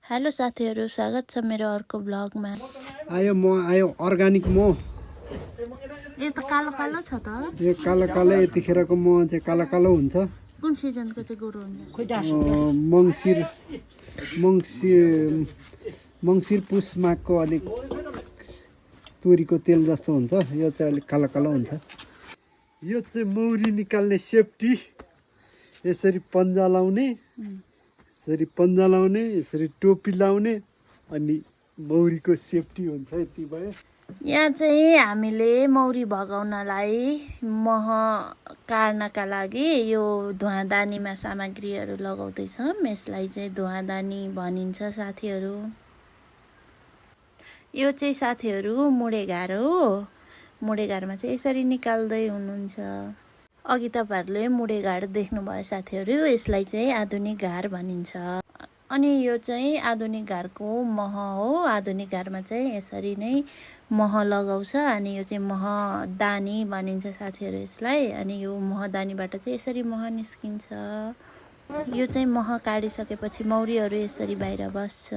Hello साथीहरू, स्वागत छ मेरो अर्को ब्लगमा। आयो अर्गानिक मह। ए त कालो कालो छ त। यो कालो कालो यतिखेरको मह चाहिँ कालो कालो हुन्छ। कुन सिजनको चाहिँ गोरु हुन्छ? मङ्सिर पुस माघको अलिक तोरीको तेल जस्तो हुन्छ। यो चाहिँ अलिक कालो कालो हुन्छ। यो चाहिँ मौरी निकाल्ने सेफ्टी। यसरी पन्जा लाउने, यसरी टोपी लाउने अनि मौरीको सेफ्टी हुन्छ। यति भयो। यहाँ चाहिँ हामीले मौरी भगाउनलाई मह काट्नका लागि यो धुवादानीमा सामग्रीहरू लगाउँदैछौँ। यसलाई चाहिँ धुवादानी भनिन्छ साथीहरू। यो चाहिँ साथीहरू मुडेघार हो। मुडेघारमा चाहिँ यसरी निकाल्दै हुनुहुन्छ। अघि तपाईँहरूले मुडेघार देख्नुभयो साथीहरू। यसलाई चाहिँ आधुनिक घार भनिन्छ। अनि यो चाहिँ आधुनिक घारको मह हो। आधुनिक घारमा चाहिँ यसरी नै मह लगाउँछ। अनि यो चाहिँ महदानी भनिन्छ साथीहरू यसलाई। अनि यो महदानीबाट चाहिँ यसरी मह निस्किन्छ। यो चाहिँ मह काटिसकेपछि मौरीहरू यसरी बाहिर बस्छ।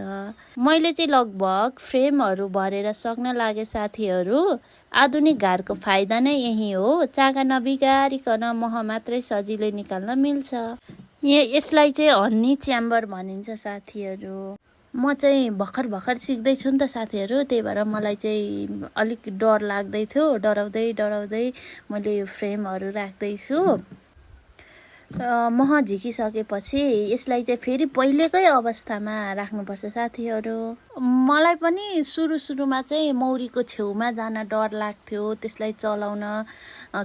मैले चाहिँ लगभग फ्रेमहरू भरेर सक्न लागे साथीहरू। आधुनिक घारको फाइदा नै यही हो। चाका नबिगारिकन मह मात्रै सजिलै निकाल्न मिल्छ। यसलाई चाहिँ हन्नी च्याम्बर भनिन्छ साथीहरू। म चाहिँ भर्खर सिक्दैछु नि त साथीहरू। त्यही भएर मलाई चाहिँ अलिक डर लाग्दै थियो। डराउँदै मैले यो फ्रेमहरू राख्दैछु। मह झिकिसकेपछि यसलाई चाहिँ फेरि पहिलेकै अवस्थामा राख्नुपर्छ साथीहरू। मलाई पनि सुरुमा चाहिँ मौरीको छेउमा जान डर लाग्थ्यो। त्यसलाई चलाउन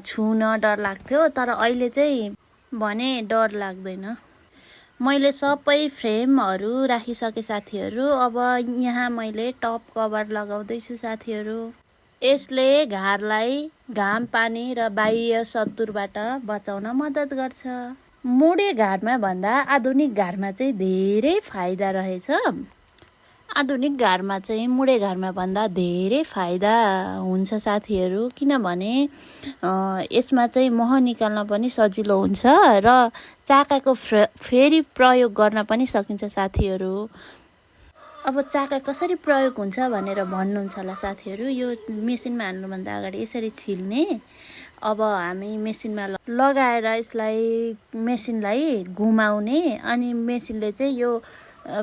छुन डर लाग्थ्यो। तर अहिले चाहिँ भने डर लाग्दैन। मैले सबै फ्रेमहरू राखिसके साथीहरू। अब यहाँ मैले टप कभर लगाउँदैछु साथीहरू। यसले घारलाई घाम, पानी र बाह्य शत्रुबाट बचाउन मद्दत गर्छ। मुडे घारमा भन्दा आधुनिक घारमा चाहिँ धेरै फाइदा रहेछ। आधुनिक घारमा चाहिँ मुडे घारमा भन्दा धेरै फाइदा हुन्छ साथीहरू। किनभने यसमा चाहिँ मह निकाल्न पनि सजिलो हुन्छ र चाकाको फेरि प्रयोग गर्न पनि सकिन्छ साथीहरू। अब चाका कसरी प्रयोग हुन्छ भनेर भन्नुहुन्छ होला साथीहरू। यो मेसिनमा हाल्नुभन्दा अगाडि यसरी छिल्ने। अब हामी मेसिनमा लगाएर यसलाई मेसिनलाई घुमाउने। अनि मेसिनले चाहिँ यो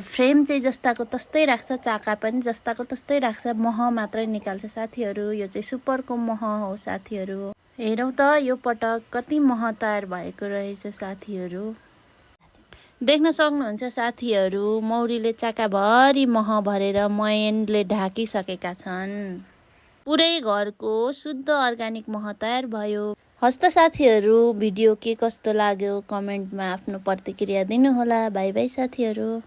फ्रेम चाहिँ जस्ताको तस्तै राख्छ। चाका पनि जस्ताको तस्तै राख्छ। मह मात्रै निकाल्छ साथीहरू। यो चाहिँ सुपरको मह हो साथीहरू। हेरौँ त यो पटक कति मह तयार भएको रहेछ साथीहरू। देख्न सक्नुहुन्छ साथीहरू। मौरीले चाकाभरि मह भरेर मैनले ढाकिसकेका छन्। पुरै घरको शुद्ध अर्ग्यानिक मह तयार भयो। हस्त साथीहरू, भिडियो के कस्तो लाग्यो कमेन्टमा आफ्नो प्रतिक्रिया दिनुहोला। बाई बाई साथीहरू।